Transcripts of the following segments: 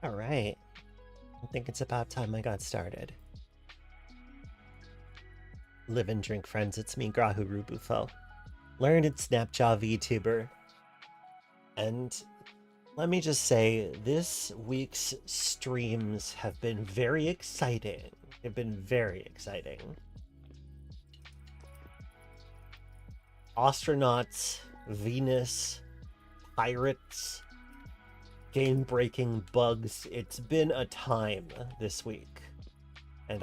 All right. I think it's about time I got started. Live and drink, friends. It's me, Grahu-Rubufo. Learned Snapjaw VTuber. And let me just say, this week's streams have been very exciting. They've been very exciting. Astronauts, Venus, pirates, game-breaking bugs. It's been a time this week. And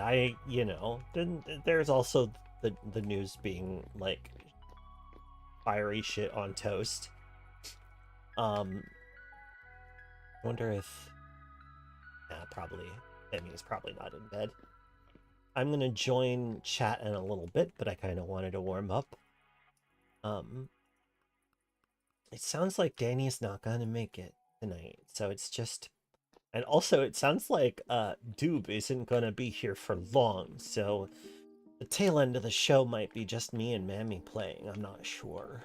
then there's also the news being like fiery shit on toast. Wonder if probably Emmy's probably not in bed. I'm gonna join chat in a little bit, but I kind of wanted to warm up. It sounds like Danny's not gonna make it tonight, so it's just, and also it sounds like Doob isn't gonna be here for long, so the tail end of the show might be just me and Mammy playing. I'm not sure.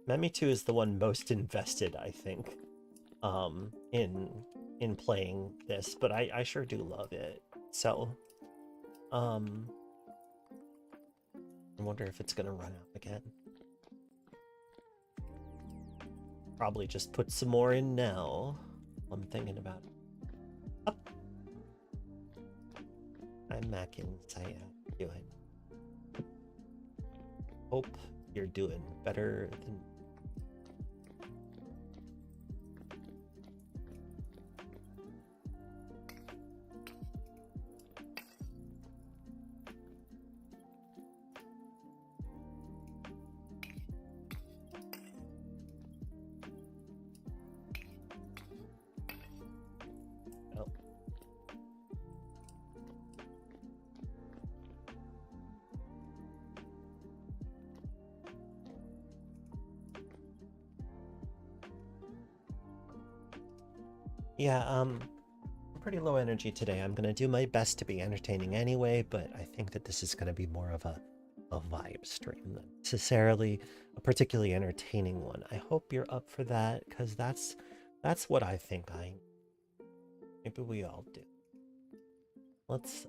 Mammy 2 is the one most invested, I think, in playing this, but I sure do love it. So, I wonder if it's gonna run out again. Probably just put some more in now. I'm thinking about it. Up. I'm macking, Saya. Doing. Hope you're doing better than. Yeah, I'm pretty low energy today. I'm gonna do my best to be entertaining anyway, but I think that this is gonna be more of a vibe stream than necessarily a particularly entertaining one. I hope you're up for that, because that's what I think maybe we all do. Let's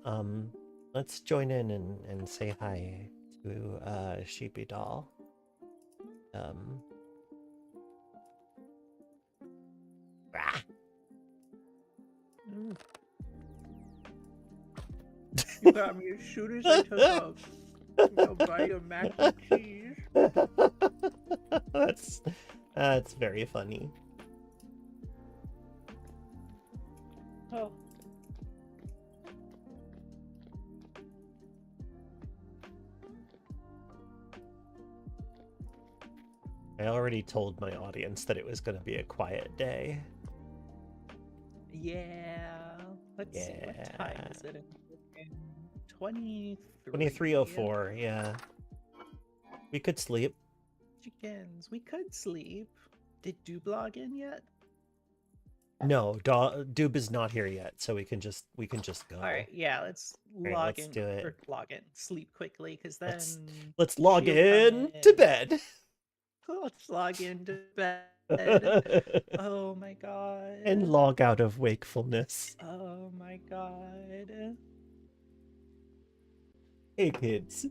join in and say hi to Sheepy Doll. Rah. You got me as soon as I took a bite of mac and cheese. That's very funny. Oh. I already told my audience that it was going to be a quiet day. Yeah. Let's see, what time is it? 23:04, yeah. We could sleep. Chickens, we could sleep. Did Doob log in yet? No, Doob is not here yet, so we can just go. All right, yeah, let's log in. Do it. Or log in, sleep quickly, because then let's log in to bed. Let's log into bed. Oh my god. And log out of wakefulness. Oh my god. Hey kids.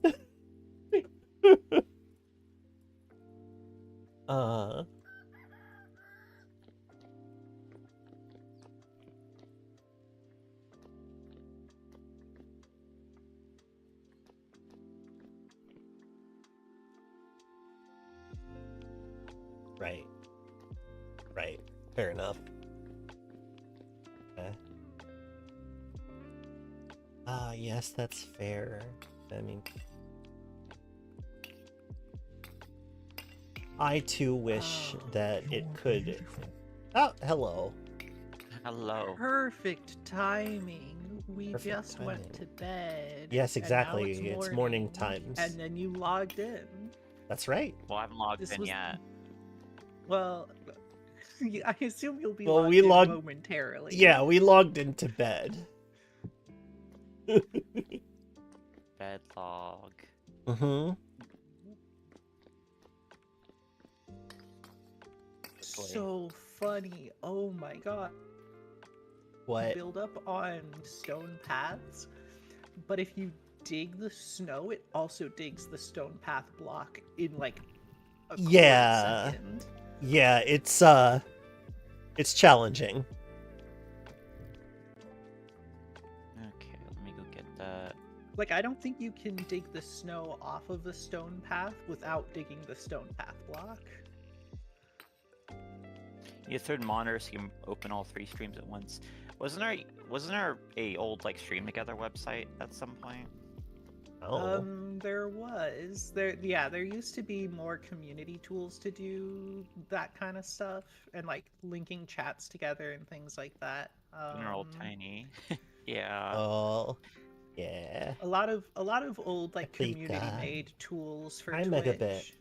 Right. Fair enough. Yes, that's fair. I mean, I too wish that it could. Oh, hello. Hello. Perfect timing. We Perfect just went to bed. Yes, exactly. And now it's morning times. And then you logged in. That's right. Well, I haven't logged in yet. Well, I assume you'll be logged in momentarily. Yeah, we logged into bed. Bed log. Mm-hmm. So funny. Oh my god. What? Build up on stone paths, but if you dig the snow, it also digs the stone path block in like a second. Yeah, it's challenging. Okay, let me go get that. Like, I don't think you can dig the snow off of the stone path without digging the stone path block. You third monitor so you can open all 3 streams at once. Wasn't there a old like stream together website at some point? Oh. There was. There used to be more community tools to do that kind of stuff, and like linking chats together and things like that. They're all tiny. Yeah. Oh. Yeah. A lot of old like community made tools for Twitch. Megabit.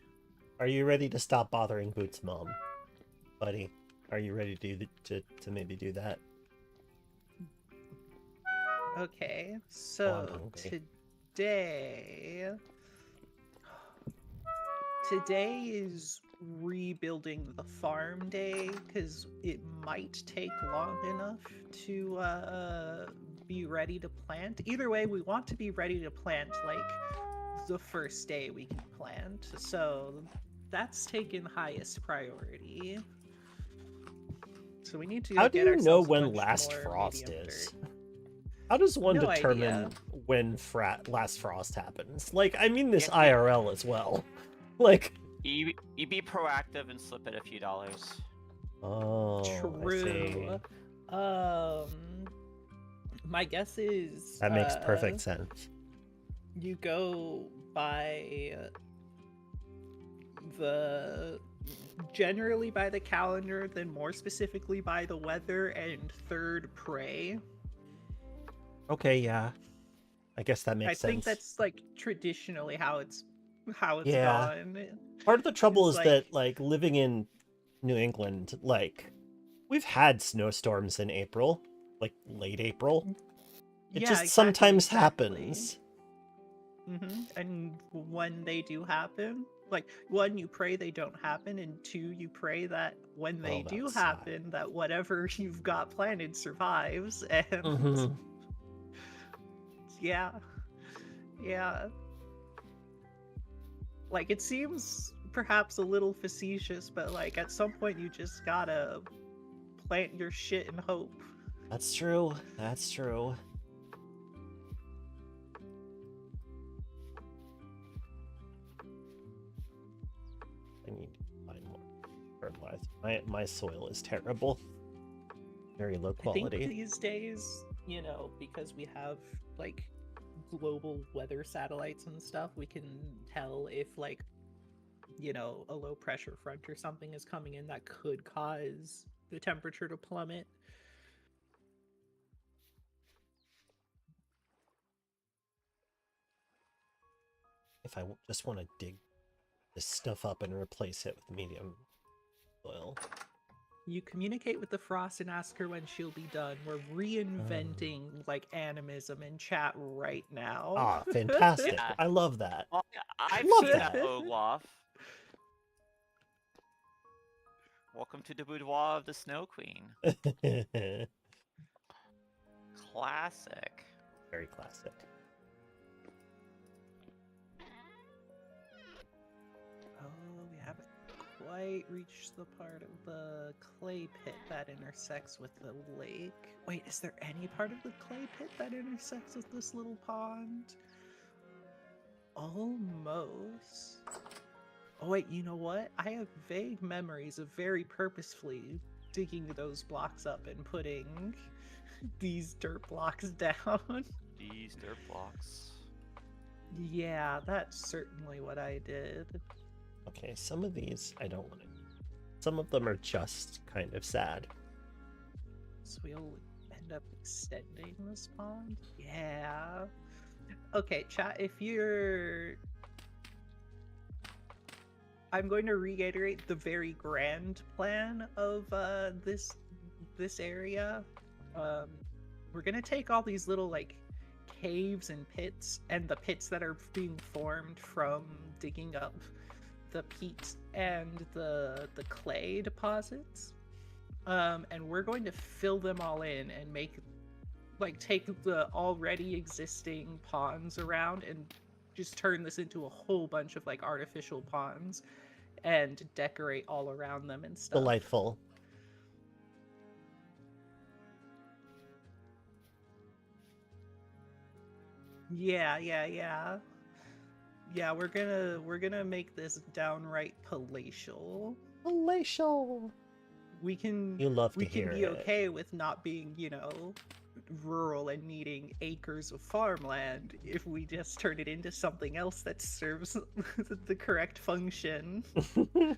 Are you ready to stop bothering Boots' mom, buddy? Are you ready to maybe do that? Okay, so today is rebuilding the farm day, because it might take long enough to be ready to plant. Either way, we want to be ready to plant like the first day we can plant, so that's taken highest priority. So we need to How do you know when last frost is? How does one determine when last frost happens? Like, I mean this IRL as well. Like, you be proactive and slip it a few dollars. Oh, true. My guess is that makes perfect sense. You go by generally by the calendar, then more specifically by the weather, and third pray. Okay, yeah. I guess that makes sense. I think that's like traditionally how it's gone. Part of the trouble is like, that like living in New England, like We've had snowstorms in April, like late April. It Yeah, just exactly, sometimes exactly. happens. And when they do happen, like, one, you pray they don't happen, and two, you pray that when they Oh, do that's sad. happen, that whatever you've got planted survives. And Mm-hmm. yeah, yeah. Like, it seems perhaps a little facetious, but like at some point you just gotta plant your shit and hope. That's true. That's true. I need to find more fertilizer. My soil is terrible. Very low I think quality. these days, because we have like global weather satellites and stuff, we can tell if like, a low pressure front or something is coming in that could cause the temperature to plummet. If I just want to dig this stuff up and replace it with medium soil. You communicate with the Frost and ask her when she'll be done. We're reinventing like animism in chat right now. Ah, fantastic. Yeah. I love that. Well, I've Love seen that, that. Olaf. Welcome to the boudoir of the Snow Queen. Classic. Very classic. Oh, we haven't quite reached the part of the clay pit that intersects with the lake. Wait, is there any part of the clay pit that intersects with this little pond? Almost. Oh wait, you know what? I have vague memories of very purposefully digging those blocks up and putting these dirt blocks down. These dirt blocks. Yeah, that's certainly what I did. Okay, some of these I don't want to. Some of them are just kind of sad. So we'll end up extending this pond? Yeah. Okay, chat, if you're... I'm going to reiterate the very grand plan of this area. We're gonna take all these little like caves and pits, and the pits that are being formed from digging up the peat and the clay deposits, and we're going to fill them all in and take the already existing ponds around and just turn this into a whole bunch of like artificial ponds and decorate all around them and stuff. Delightful. Yeah. Yeah, we're gonna make this downright palatial. Palatial. We can You love to we can hear be it. okay with not being, rural and needing acres of farmland if we just turn it into something else that serves the correct function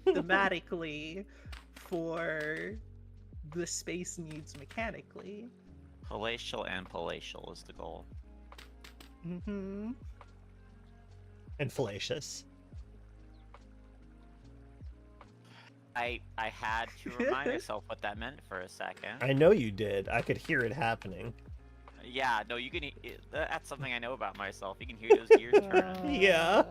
thematically for the space needs mechanically. Palatial and palatial is the goal. Mm-hmm. And fallacious. I had to remind myself what that meant for a second. I know you did. I could hear it happening. Yeah, no, you can. That's something I know about myself. You can hear those gears turning. Yeah.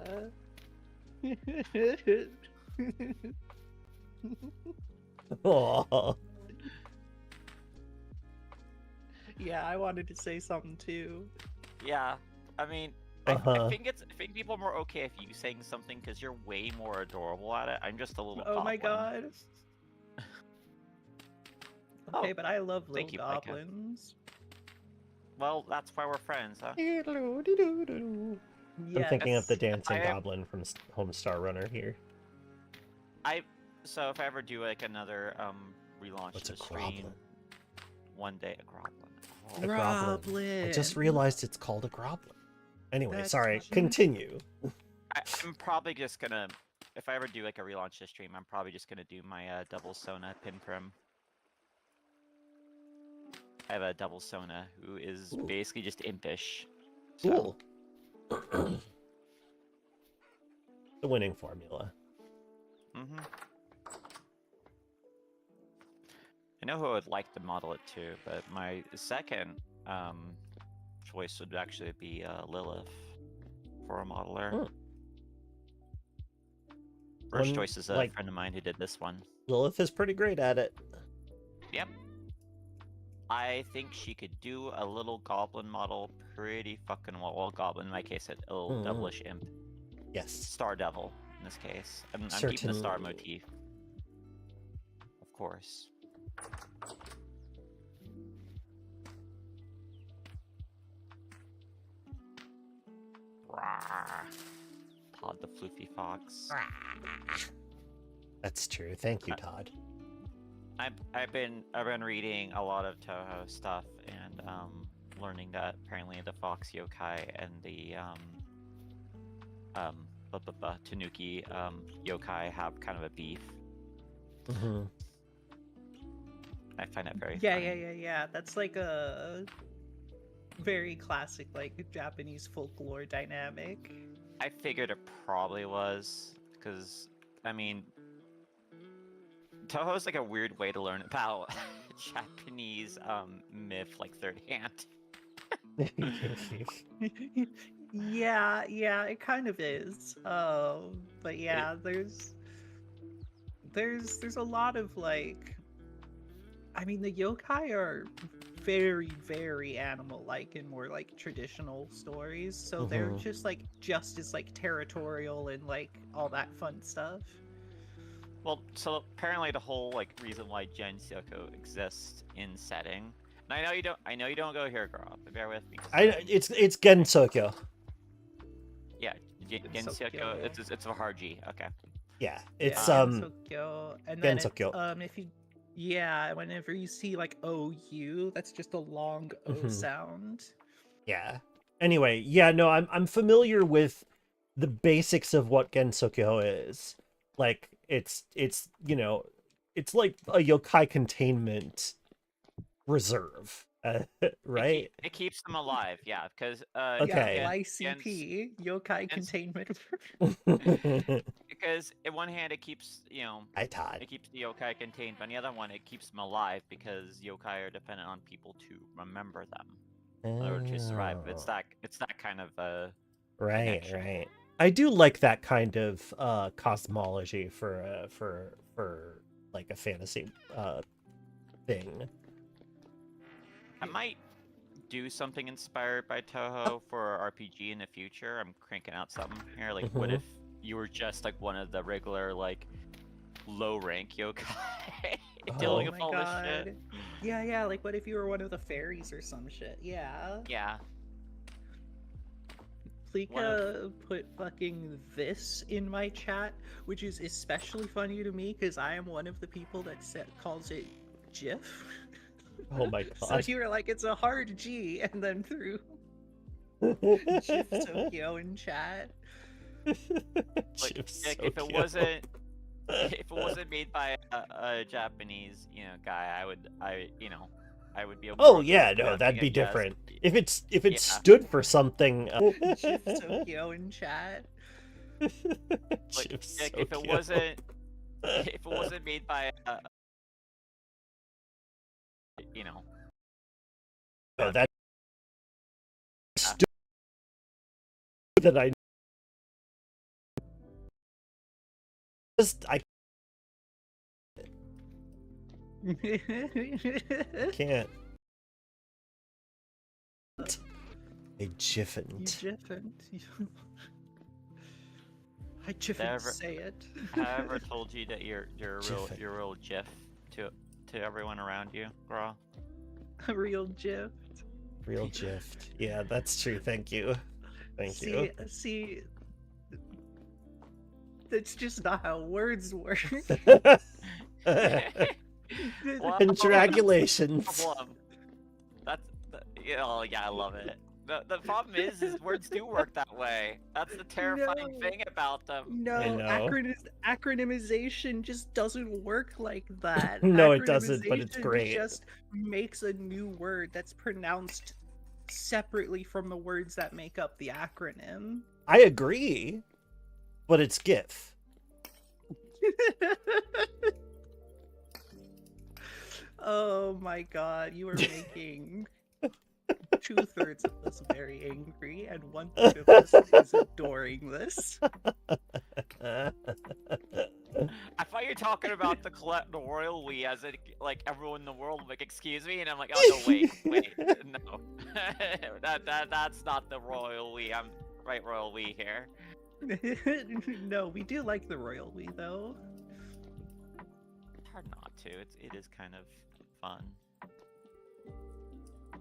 Aw. Yeah, I wanted to say something too. Yeah, I mean, Uh-huh. I think people are more okay if you saying something because you're way more adorable at it. I'm just a little. Oh my goblin. god. Okay, but I love little thank you, Micah. goblins. Well, that's why we're friends, huh? Yes. I'm thinking of the dancing I- goblin from Homestar Runner here. So if I ever do like another relaunch What's to a the stream, groblin? one day a groblin. Oh, A groblin. I just Groblin. realized it's called a groblin. Anyway, That's sorry. cute. Continue. I'm probably just gonna, if I ever do like a relaunch to the stream, I'm probably just gonna do my double Sona pin prim. I have a double Sona who is Ooh. basically just impish. So, Cool. The winning formula. And know who I would like to model it to, but my second choice would actually be Lilith for a modeler. Hmm. First One, choice is a like- friend of mine who did this one. Lilith is pretty great at it. Yep. I think she could do a little goblin model pretty fucking well. Well, goblin in my case, a little devilish imp. Yes. Star devil in this case. I'm keeping the star motif. Of course. Rawr. Todd the floofy fox. That's true. Thank you, Todd. I've been reading a lot of Toho stuff and learning that apparently the fox yokai and the Tanuki yokai have kind of a beef. Mm-hmm. I find that very funny. Yeah. That's like a very classic, like, Japanese folklore dynamic. I figured it probably was, because, I mean, Toho's like a weird way to learn about Japanese myth, like, third hand. Yeah, it kind of is. But yeah, there's a lot of, like, I mean, the yokai are very, very animal-like in more like traditional stories, so they're just as like territorial and like all that fun stuff. Well, so apparently the whole like reason why Gensoku exists in setting. And I know you don't go here, girl. But bear with me. It's Gensokyo. Yeah, Gensokyo. It's a hard G. Okay. Yeah, it's Gensokyo, and then Gensokyo. if you whenever you see like OU, that's just a long O sound. Yeah. Anyway, yeah, no, I'm familiar with the basics of what Gensokyo is. Like, it's you know, it's like a yokai containment reserve, right? It keeps them alive, yeah, because Okay. Yeah, YCP, yokai containment. Because in one hand it keeps, you know, Todd. it keeps the yokai contained, but on the other one it keeps them alive because yokai are dependent on people to remember them in order to survive. It's that kind of right, connection. right. I do like that kind of cosmology for like a fantasy thing. I might do something inspired by Toho for RPG in the future. I'm cranking out something here. Like, what if you were just like one of the regular like low rank yokai dealing with all this shit? Yeah, like what if you were one of the fairies or some shit? Yeah. Yeah. Plika put fucking this in my chat, which is especially funny to me because I am one of the people that calls it GIF. Oh my god. So you were like, it's a hard G, and then threw GIF Tokyo in chat. Like, if it wasn't made by a Japanese, you know, guy, I would be able Oh yeah, no, that'd be different. If it stood for something. GIF Tokyo in chat. Like, if it wasn't made by you know. Oh, that that I can't. I jiffn't. You jiffn't. I jiffn't say it. Have I ever told you that you're a real GIF to everyone around you, bro? A real GIF. Real GIF. Yeah, that's true. Thank you. Thank you. See, that's just not how words work. Congratulations. That's yeah, I love it. The problem is words do work that way. That's the terrifying thing about them. No, acronymization just doesn't work like that. No, it doesn't, but it's great. It just makes a new word that's pronounced separately from the words that make up the acronym. I agree, but it's GIF. Oh my god, you are making 2/3 of us very angry, and 1/3 of us is adoring this. I thought you were talking about the royal we, as in like everyone in the world like excuse me, and I'm like, oh no, wait, no, that's not the royal we. I'm right, royal we here. No, we do like the royal we though. It's hard not to. It is kind of fun.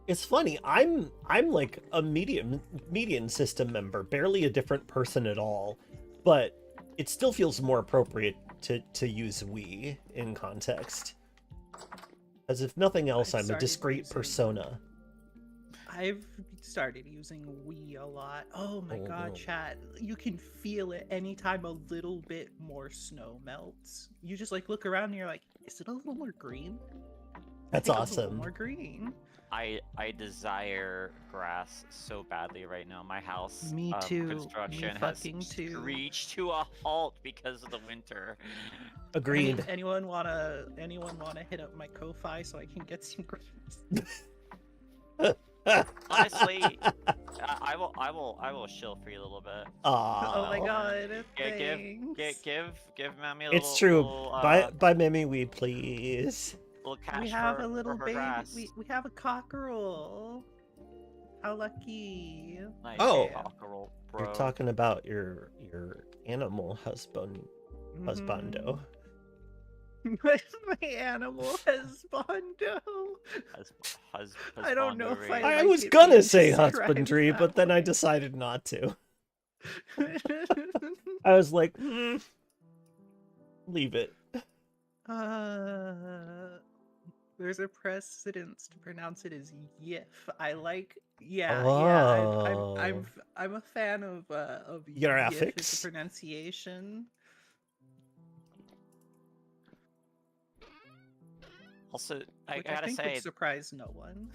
It's funny. I'm like a median system member, barely a different person at all, but it still feels more appropriate to use we in context. As if nothing else, I'm a discrete persona. I've started using we a lot. Oh my god, chat. You can feel it anytime a little bit more snow melts. You just like look around and you're like, is it a little more green? That's awesome. A little more green. I desire grass so badly right now. My house Me too. Construction Me has fucking too. screeched to a halt because of the winter. Agreed. Anyone wanna hit up my Ko-Fi so I can get some grass? Honestly, I will shill for you a a little bit. Aww. Oh my god, thanks. Give Mammy a little. It's true. Little, Buy Mimi weed, please. Little cash We have for, a little for her baby. grass. We have a cockerel. How lucky. Nice Oh. cockerel, bro. You're talking about your animal husbando. My animal husbando. I don't know if I like was it gonna being say described husbandry, that but then I way. decided not to. I was like, leave it. There's a precedence to pronounce it as yif. I like, Oh. I'm a fan of Your yif as affix? a pronunciation. Also, I Which gotta think say, would surprise no one.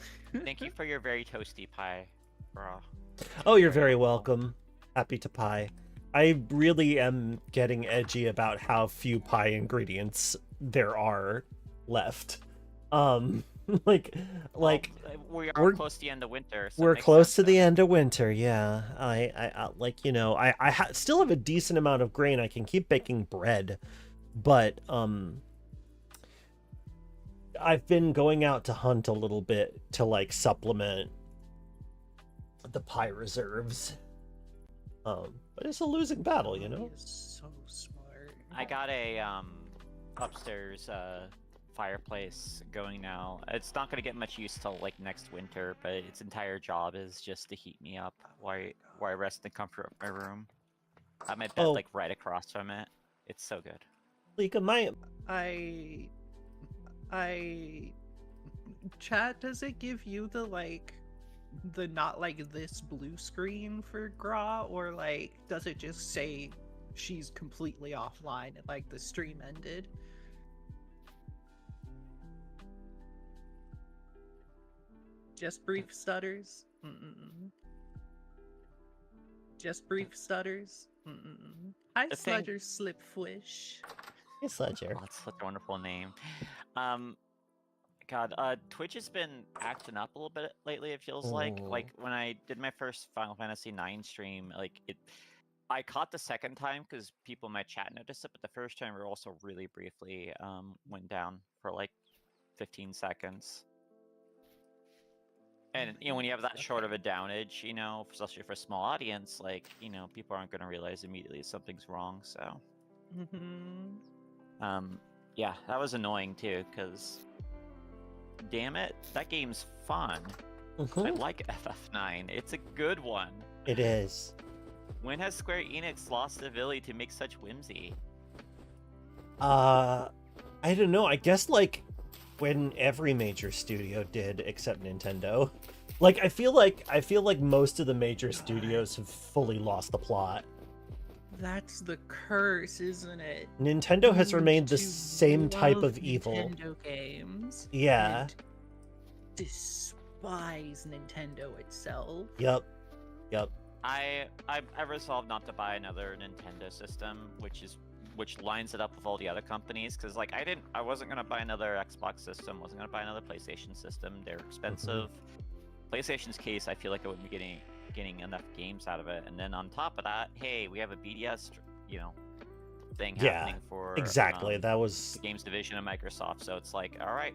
thank you for your very toasty pie, bro. Oh, you're very welcome. Happy to pie. I really am getting edgy about how few pie ingredients there are left. like Well, we're close to the end of winter. So we're close to the end of winter. Yeah, I like, you know, I still have a decent amount of grain. I can keep baking bread, but I've been going out to hunt a little bit to like supplement the pie reserves. But it's a losing battle, you know. He is so smart. I got a upstairs fireplace going now. It's not gonna get much use till like next winter, but its entire job is just to heat me up while I rest in the comfort of my room. I have my bed like right across from it. It's so good. Lika, Chat, does it give you the not like this blue screen for Gra, or like does it just say she's completely offline and like the stream ended? Just brief stutters. Just brief stutters. Hi, The thing- Sludger Slipfish. Hey, Sledger. Oh, that's such a wonderful name. God, Twitch has been acting up a little bit lately. It feels like when I did my first Final Fantasy IX stream, I caught the second time because people in my chat noticed it, but the first time we also really briefly went down for like 15 seconds. And you know, when you have that short of a downage, you know, especially for a small audience, like, you know, people aren't going to realize immediately something's wrong. So, yeah, that was annoying too, because damn it, that game's fun. I like FF9. It's a good one. It is. When has Square Enix lost the ability to make such whimsy? I don't know. I guess like when every major studio did except Nintendo. Like I feel like most of the major studios have fully lost the plot. That's the curse, isn't it? Nintendo has remained the To same type love of evil. Nintendo games. Yeah. And despise Nintendo itself. Yep. I resolved not to buy another Nintendo system, which is which lines it up with all the other companies. Because like I wasn't gonna buy another Xbox system, wasn't gonna buy another PlayStation system. They're expensive. PlayStation's case, I feel like I wouldn't be getting enough games out of it. And then on top of that, hey, we have a BDS, thing happening for exactly. That the was games division of Microsoft. So it's like, all right,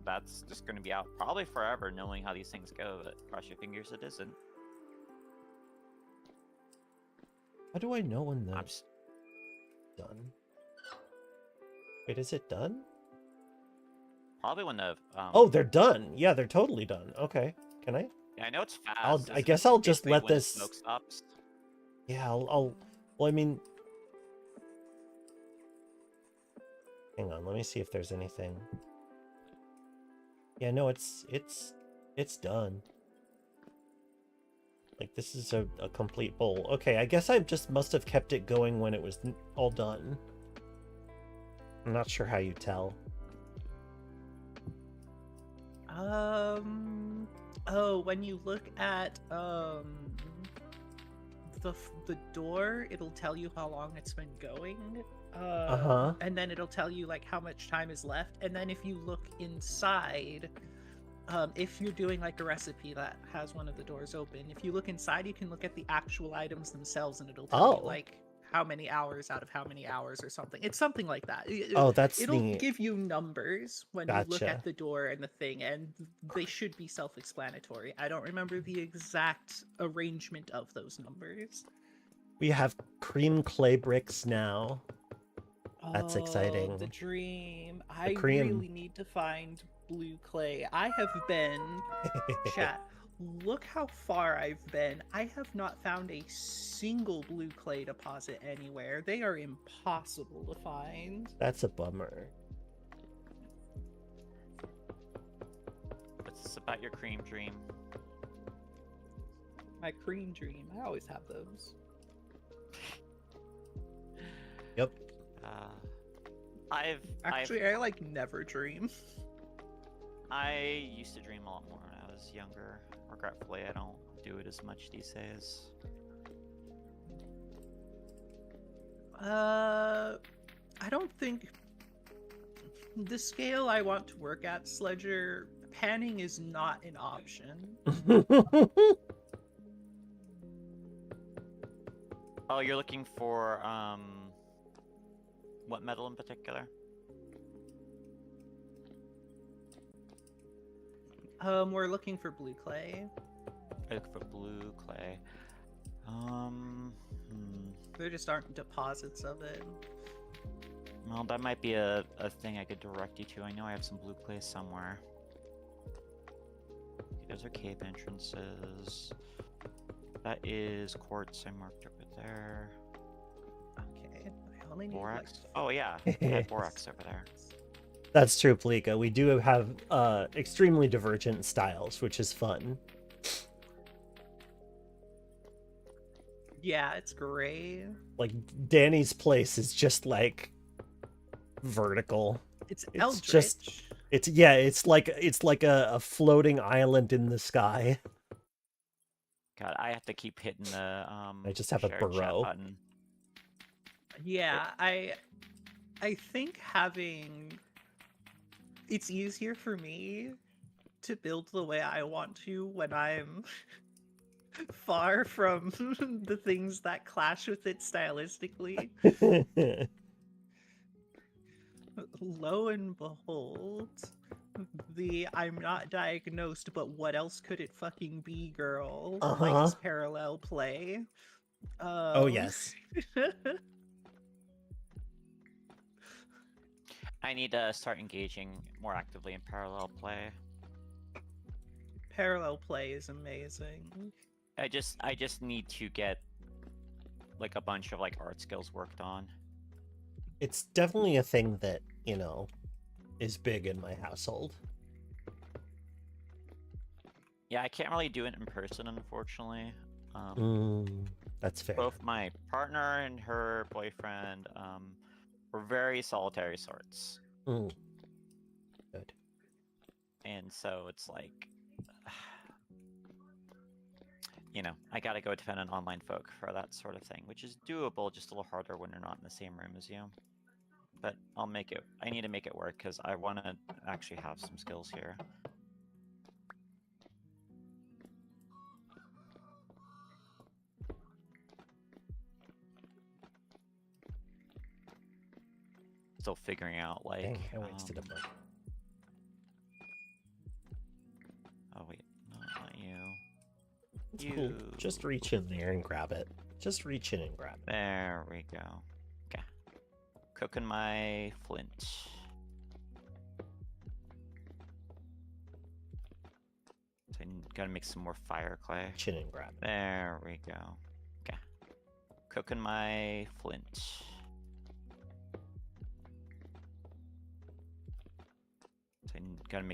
that's just going to be out probably forever, knowing how these things go. But cross your fingers, it isn't. how do I know when I'm that's done? Wait, is it done? probably when the Oh, they're done. Yeah, they're totally done. Okay, can I? yeah, I know it's fast. I guess I'll just basically let when the this. smoke stops. Yeah, I'll. Well, I mean, hang on. Let me see if there's anything. Yeah, no, it's done. Like, this is a complete bowl. Okay, I guess I just must have kept it going when it was all done. I'm not sure how you tell. Oh, when you look at the door, it'll tell you how long it's been going. And then it'll tell you like how much time is left. And then if you look inside, if you're doing like a recipe that has one of the doors open, if you look inside, you can look at the actual items themselves, and it'll tell you like how many hours out of how many hours or something. It's something like that. It'll neat. give you numbers when you look at the door and the thing, and they should be self-explanatory. I don't remember the exact arrangement of those numbers. We have cream clay bricks now. That's exciting. The dream. I really need to find blue clay. I have been chat. Look how far I've been. I have not found a single blue clay deposit anywhere. They are impossible to find. That's a bummer. It's about your cream dream. My cream dream. I always have those. Yep. I like never dream. I used to dream a lot more when I was younger. Regretfully, I don't do it as much these days. I don't think the scale I want to work at, Sledger, panning is not an option. Oh, you're looking for what metal in particular? We're looking for blue clay. Look for blue clay. There just aren't deposits of it. Well, that might be a thing I could direct you to. I know I have some blue clay somewhere. Okay, those are cave entrances. That is quartz. I marked over there. Okay, I only need borax. Oh yeah, I had borax over there. That's true, Palika. We do have extremely divergent styles, which is fun. Yeah, it's great. Like, Danny's place is just like vertical. It's eldritch. Just it's like a floating island in the sky. God, I have to keep hitting the I just have a shared chat burrow. button. Yeah, I think having it's easier for me to build the way I want to when I'm far from the things that clash with it stylistically. Lo and behold, the I'm not diagnosed, but what else could it fucking be, girl? Likes parallel play. Oh yes. I need to start engaging more actively in parallel play. Parallel play is amazing. I just need to get like a bunch of like art skills worked on. It's definitely a thing that, is big in my household. Yeah, I can't really do it in person, unfortunately. That's fair. Both my partner and her boyfriend were very solitary sorts. Good. And so it's like you know, I gotta go defend an online folk for that sort of thing, which is doable, just a little harder when you're not in the same room as you. But I'll make it. I need to make it work because I want to actually have some skills here. Still figuring out, like. Dang, I wasted a book. Oh wait, no, not you. It's cool. Just reach in there and grab it. Just reach in and grab it. There we go. Okay. Cooking my flint. So I gotta make some more fire clay. Reach in and grab it. There we go. Okay. Cooking my flint.